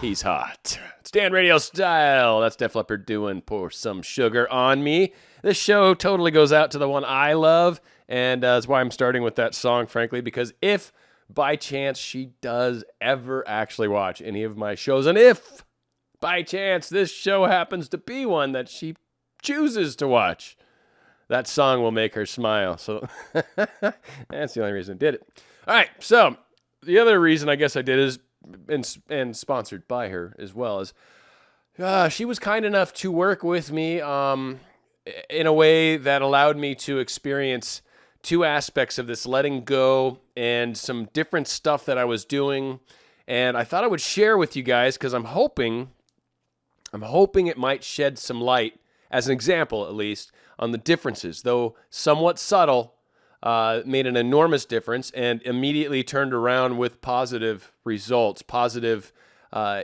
He's hot. It's Dan RadioStyle. That's Def Leppard doing Pour Some Sugar on Me. This show totally goes out to the one I love, and that's why I'm starting with that song, frankly, because if by chance she does ever actually watch any of my shows, and if by chance this show happens to be one that she chooses to watch, that song will make her smile. So that's the only reason I did it. All right, so the other reason I guess I did is, and sponsored by her as well, is she was kind enough to work with me in a way that allowed me to experience two aspects of this letting go and some different stuff that I was doing. And I thought I would share with you guys because I'm hoping it might shed some light, as an example at least, on the differences, though somewhat subtle, made an enormous difference and immediately turned around with positive results, positive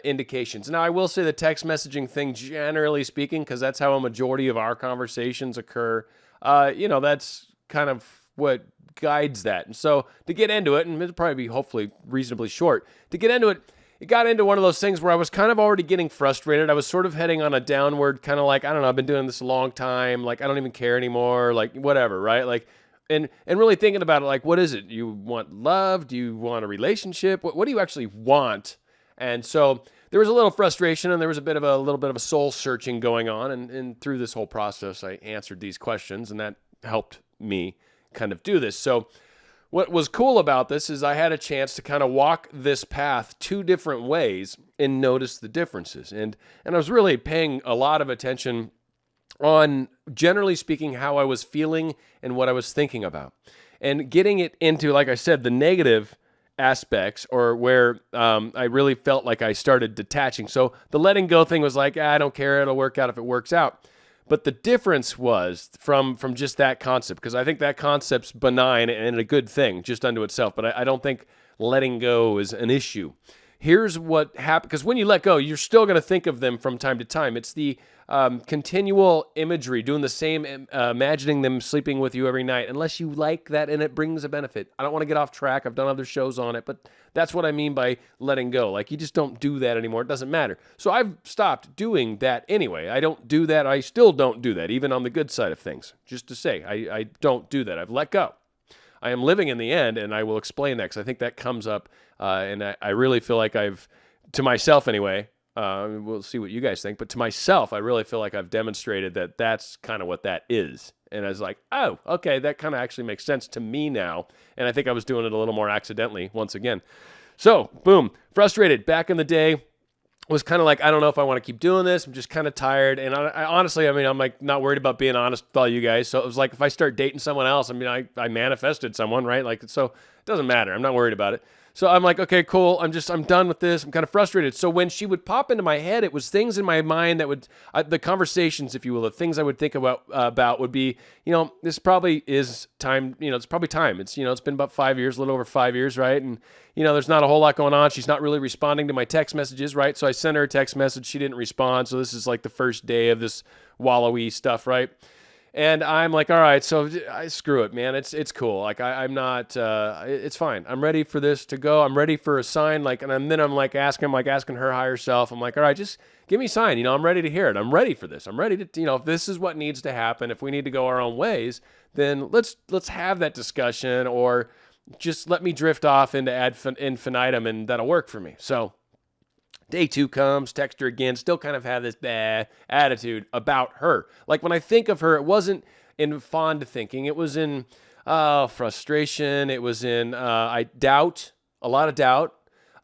indications. Now, I will say the text messaging thing, generally speaking, because that's how a majority of our conversations occur, that's kind of what guides that. And so to get into it, and it'll probably be hopefully reasonably short, to get into it, it got into one of those things where I was kind of already getting frustrated. I was sort of heading on a downward, kind of like, I don't know, I've been doing this a long time, like I don't even care anymore, like whatever, right? Like, and really thinking about it, like, what is it? You want love? Do you want a relationship? What do you actually want? And so there was a little frustration, and there was a little bit of a soul searching going on. And through this whole process, I answered these questions, and that helped me kind of do this. So what was cool about this is I had a chance to kind of walk this path two different ways and notice the differences. And I was really paying a lot of attention on, generally speaking, how I was feeling and what I was thinking about. And getting it into, like I said, the negative aspects, or where I really felt like I started detaching. So the letting go thing was like, I don't care, it'll work out if it works out. But the difference was from just that concept, because I think that concept's benign and a good thing just unto itself, but I don't think letting go is an issue. Here's what happened, because when you let go, you're still going to think of them from time to time. It's the continual imagery, doing the same, imagining them sleeping with you every night, unless you like that and it brings a benefit. I don't want to get off track. I've done other shows on it, but that's what I mean by letting go. Like, you just don't do that anymore. It doesn't matter. So I've stopped doing that anyway. I don't do that. I still don't do that, even on the good side of things. Just to say, I don't do that. I've let go. I am living in the end, and I will explain that because I think that comes up, and I really feel like I've, to myself anyway, we'll see what you guys think, but to myself, I really feel like I've demonstrated that that's kind of what that is. And I was like, oh, okay, that kind of actually makes sense to me now. And I think I was doing it a little more accidentally once again. So, boom, frustrated. Back in the day, was kind of like, I don't know if I want to keep doing this. I'm just kind of tired. And I honestly, I'm like not worried about being honest with all you guys. So it was like, if I start dating someone else, I manifested someone, right? Like, so it doesn't matter. I'm not worried about it. So I'm like, okay, cool. I'm done with this. I'm kind of frustrated. So when she would pop into my head, it was things in my mind that would, the conversations, if you will, the things I would think about would be, this probably is time, it's probably time. It's, it's been about 5 years, a little over 5 years, right? And, there's not a whole lot going on. She's not really responding to my text messages, right? So I sent her a text message. She didn't respond. So this is like the first day of this wallowy stuff, right? And I'm like, all right, so screw it, man. It's cool. Like I'm not. It's fine. I'm ready for this to go. I'm ready for a sign. Like, and then I'm like asking her higher self. I'm like, all right, just give me a sign. I'm ready to hear it. I'm ready for this. I'm ready to. If this is what needs to happen, if we need to go our own ways, then let's have that discussion, or just let me drift off into ad infinitum, and that'll work for me. So. Day 2 comes, text her again, still kind of have this bad attitude about her. Like when I think of her, it wasn't in fond thinking. It was in frustration. It was in doubt, a lot of doubt.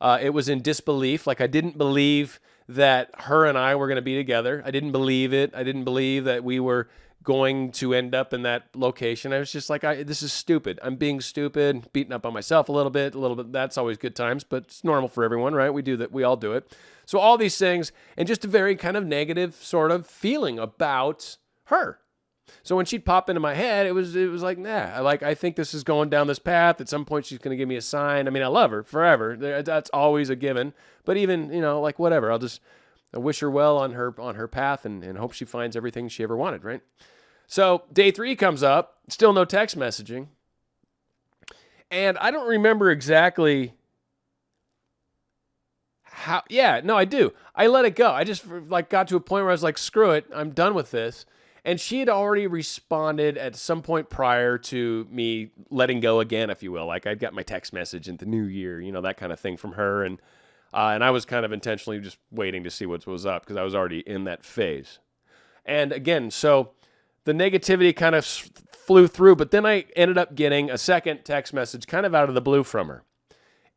It was in disbelief. Like I didn't believe that her and I were going to be together. I didn't believe it. I didn't believe that we were going to end up in that location. I was just like, this is stupid. I'm being stupid, beating up on myself a little bit. That's always good times, but it's normal for everyone, right? We do that. We all do it. So all these things, and just a very kind of negative sort of feeling about her. So when she'd pop into my head, it was like, nah, I think this is going down this path. At some point, she's going to give me a sign. I love her forever. That's always a given. But even, like whatever, I wish her well on her path and hope she finds everything she ever wanted, right? So day 3 comes up, still no text messaging. And I don't remember exactly how, yeah, no, I do. I let it go. I just like got to a point where I was like, screw it, I'm done with this. And she had already responded at some point prior to me letting go again, if you will. Like I'd got my text message in the new year, that kind of thing from her. And I was kind of intentionally just waiting to see what was up because I was already in that phase. And again, so the negativity kind of flew through, but then I ended up getting a second text message kind of out of the blue from her.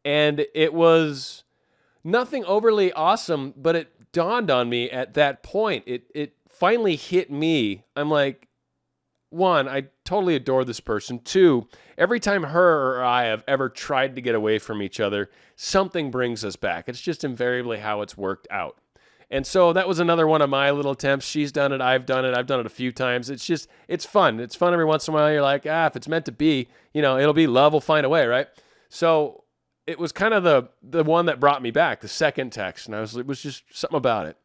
And it was nothing overly awesome, but it dawned on me at that point. It finally hit me. I'm like, one, I totally adore this person. Two, every time her or I have ever tried to get away from each other, something brings us back. It's just invariably how it's worked out. And so that was another one of my little attempts. She's done it. I've done it a few times. It's fun. It's fun every once in a while. You're like, if it's meant to be, it'll be, love will find a way, right? So it was kind of the one that brought me back, the second text. And it was just something about it.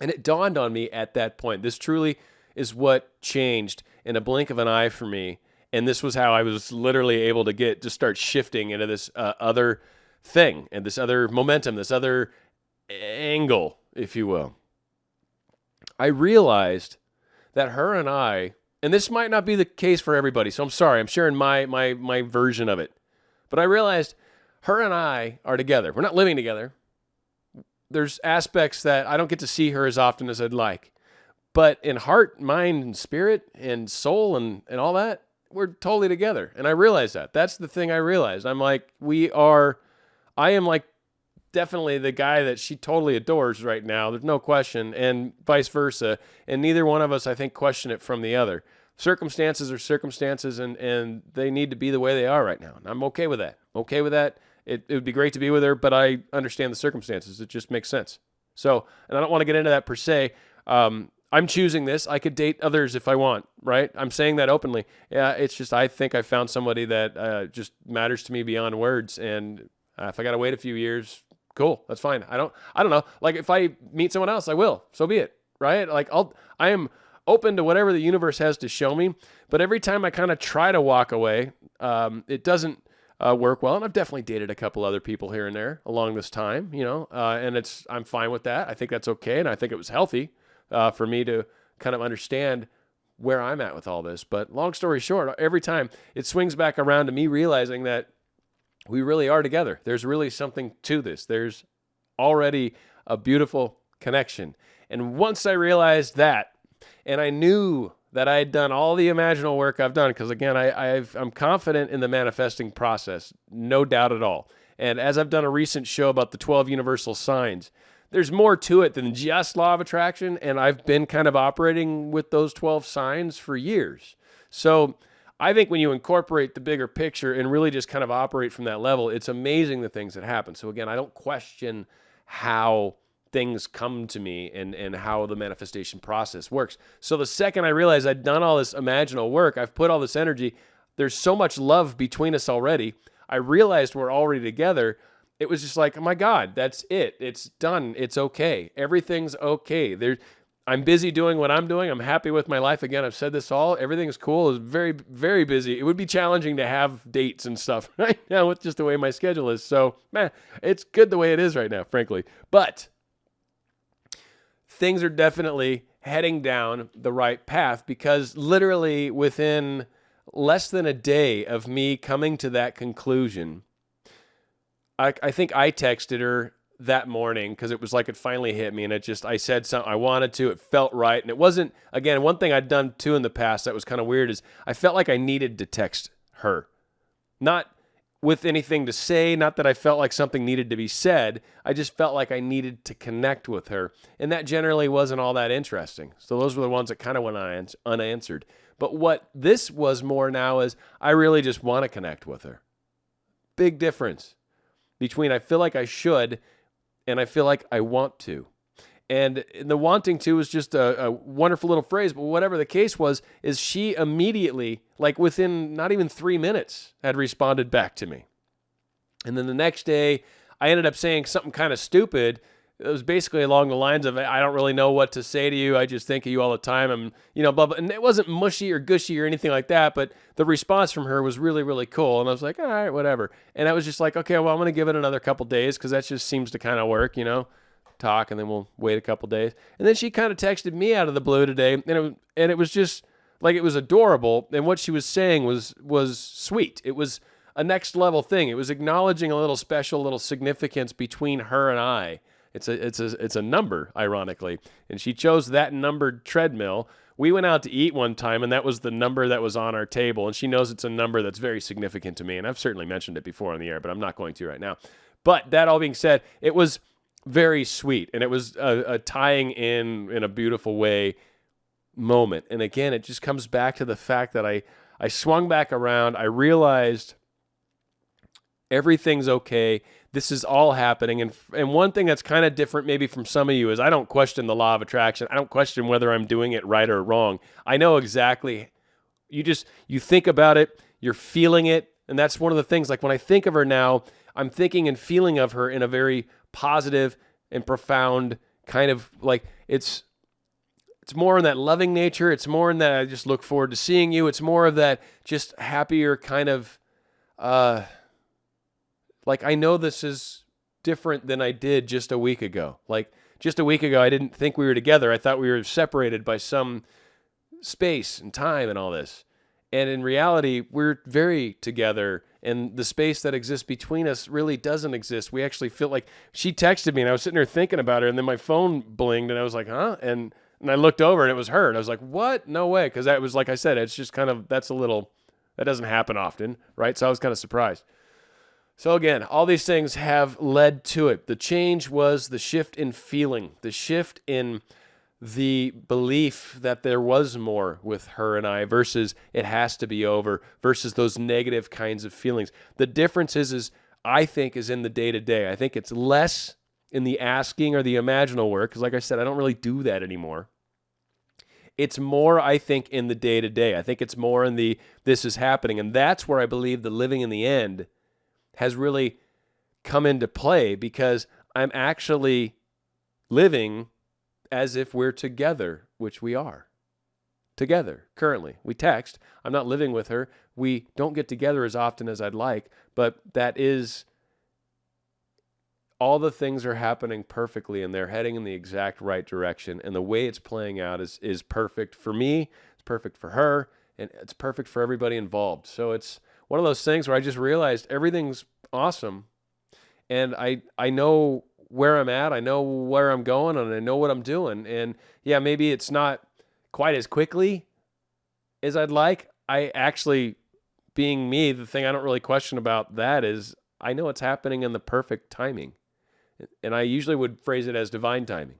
And it dawned on me at that point. This truly is what changed in a blink of an eye for me. And this was how I was literally able to start shifting into this other thing and this other momentum, this other angle, if you will. I realized that her and I, and this might not be the case for everybody, so I'm sorry, I'm sharing my version of it. But I realized her and I are together. We're not living together. There's aspects that I don't get to see her as often as I'd like. But in heart, mind, and spirit, and soul, and all that, we're totally together. And I realized that. That's the thing I realized. I'm like, I am like definitely the guy that she totally adores right now. There's no question. And vice versa. And neither one of us, I think, question it from the other. Circumstances are circumstances, and they need to be the way they are right now. And I'm okay with that. Okay with that. It would be great to be with her, but I understand the circumstances. It just makes sense. So, and I don't want to get into that per se. I'm choosing this. I could date others if I want, right? I'm saying that openly. Yeah, it's just I think I found somebody that just matters to me beyond words. And if I got to wait a few years, cool, that's fine. I don't know. Like if I meet someone else, I will. So be it, right? Like I am open to whatever the universe has to show me. But every time I kind of try to walk away, it doesn't work well. And I've definitely dated a couple other people here and there along this time, and I'm fine with that. I think that's okay. And I think it was healthy for me to kind of understand where I'm at with all this. But long story short, every time it swings back around to me realizing that we really are together. There's really something to this. There's already a beautiful connection. And once I realized that, and I knew that I had done all the imaginal work I've done, because again, I'm confident in the manifesting process, no doubt at all. And as I've done a recent show about the 12 universal signs, there's more to it than just law of attraction, and I've been kind of operating with those 12 signs for years. So I think when you incorporate the bigger picture and really just kind of operate from that level, it's amazing the things that happen. So again, I don't question how things come to me and how the manifestation process works. So the second I realized I'd done all this imaginal work, I've put all this energy, there's so much love between us already. I realized we're already together. It was just like, oh my God, that's it. It's done. It's okay. Everything's okay. I'm busy doing what I'm doing. I'm happy with my life. Again, I've said this all. Everything's cool. It's very, very busy. It would be challenging to have dates and stuff right now with just the way my schedule is. So, man, it's good the way it is right now, frankly. But things are definitely heading down the right path because literally within less than a day of me coming to that conclusion, I think I texted her that morning because it was like it finally hit me, and I said something I wanted to. It felt right, and it wasn't. Again, one thing I'd done too in the past that was kind of weird is I felt like I needed to text her, not with anything to say, not that I felt like something needed to be said. I just felt like I needed to connect with her, and that generally wasn't all that interesting. So those were the ones that kind of went unanswered. But what this was more now is I really just want to connect with her. Big difference between I feel like I should and I feel like I want to. And the wanting to is just a wonderful little phrase, but whatever the case was, is she immediately, like within not even 3 minutes, had responded back to me. And then the next day, I ended up saying something kind of stupid, it was basically along the lines of, I don't really know what to say to you. I just think of you all the time. I'm, blah, blah. And it wasn't mushy or gushy or anything like that, but the response from her was really, really cool. And I was like, all right, whatever. And I was just like, okay, well, I'm going to give it another couple days because that just seems to kind of work, talk, and then we'll wait a couple days. And then she kind of texted me out of the blue today, and it was just like, it was adorable. And what she was saying was sweet. It was a next level thing. It was acknowledging a little special, little significance between her and I. It's a number, ironically, and she chose that numbered treadmill. We went out to eat one time, and that was the number that was on our table, and she knows it's a number that's very significant to me, and I've certainly mentioned it before on the air, but I'm not going to right now. But that all being said, it was very sweet, and it was a tying in a beautiful way moment. And again, it just comes back to the fact that I swung back around. I realized everything's okay. This is all happening. And one thing that's kind of different maybe from some of you is I don't question the law of attraction. I don't question whether I'm doing it right or wrong. I know exactly. You think about it, you're feeling it. And that's one of the things, like when I think of her now, I'm thinking and feeling of her in a very positive and profound kind of like, it's more in that loving nature. It's more in that I just look forward to seeing you. It's more of that just happier kind of, like, I know this is different than I did just a week ago. Like, just a week ago, I didn't think we were together. I thought we were separated by some space and time and all this. And in reality, we're very together, and the space that exists between us really doesn't exist. We actually feel like, she texted me, and I was sitting there thinking about her, and then my phone blinged, and I was like, huh? And I looked over, and it was her, and I was like, what? No way. Because that was, like I said, it's just kind of, that doesn't happen often, right? So I was kind of surprised. So again, all these things have led to it. The change was the shift in feeling, the shift in the belief that there was more with her and I versus it has to be over versus those negative kinds of feelings. The difference is I think is in the day-to-day. I think it's less in the asking or the imaginal work, because like I said, I don't really do that anymore. It's more, I think, in the day-to-day. I think it's more in the this is happening. And that's where I believe the living in the end has really come into play, because I'm actually living as if we're together, which we are together currently. We text. I'm not living with her. We don't get together as often as I'd like, but that is, all the things are happening perfectly, and they're heading in the exact right direction. And the way it's playing out is perfect for me. It's perfect for her, and it's perfect for everybody involved. So it's one of those things where I just realized everything's awesome, and I know where I'm at, I know where I'm going, and I know what I'm doing. And yeah, maybe it's not quite as quickly as I'd like. I actually, being me, the thing I don't really question about that is I know it's happening in the perfect timing. And I usually would phrase it as divine timing.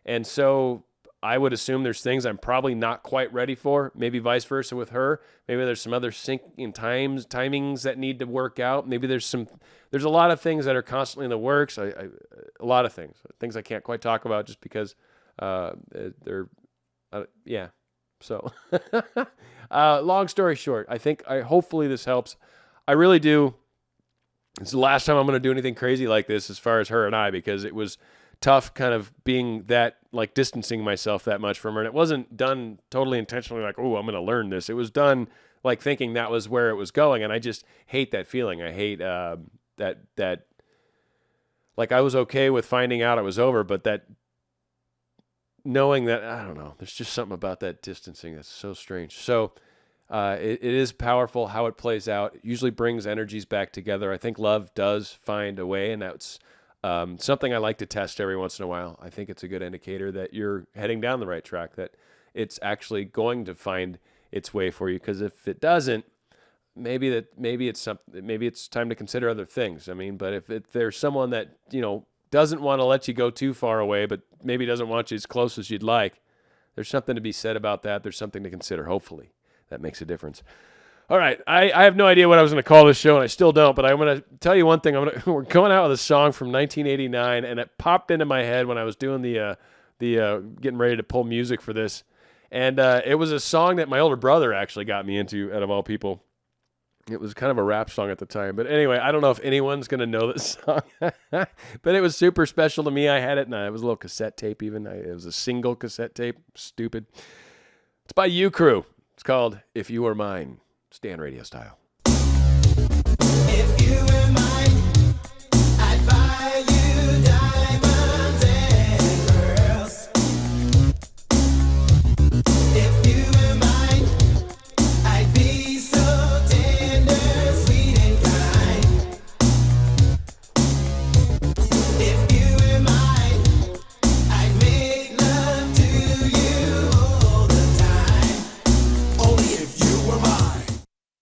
And so I would assume there's things I'm probably not quite ready for, maybe vice versa with her. Maybe there's some other syncing timings that need to work out. Maybe there's a lot of things that are constantly in the works. A lot of things I can't quite talk about just because they're, yeah. So long story short, hopefully this helps. I really do. It's the last time I'm going to do anything crazy like this as far as her and I, because it was tough kind of being that, like, distancing myself that much from her. And it wasn't done totally intentionally like, oh, I'm going to learn this. It was done like thinking that was where it was going. And I just hate that feeling. I hate that like I was okay with finding out it was over, but that knowing that, I don't know, there's just something about that distancing that's so strange. So it is powerful how it plays out. It usually brings energies back together. I think love does find a way, and that's something I like to test every once in a while. I think it's a good indicator that you're heading down the right track, that it's actually going to find its way for you. Because if it doesn't, maybe it's time to consider other things. I mean, but if there's someone that, doesn't want to let you go too far away, but maybe doesn't want you as close as you'd like, there's something to be said about that. There's something to consider. Hopefully that makes a difference. All right, I have no idea what I was going to call this show, and I still don't, but I'm going to tell you one thing. We're going out with a song from 1989, and it popped into my head when I was doing the getting ready to pull music for this, and it was a song that my older brother actually got me into, out of all people. It was kind of a rap song at the time. But anyway, I don't know if anyone's going to know this song. But it was super special to me. I had it, and it was a little cassette tape even. It was a single cassette tape. Stupid. It's by U Crew. It's called If You Were Mine. Stand radio style. If you were mine, I'd buy you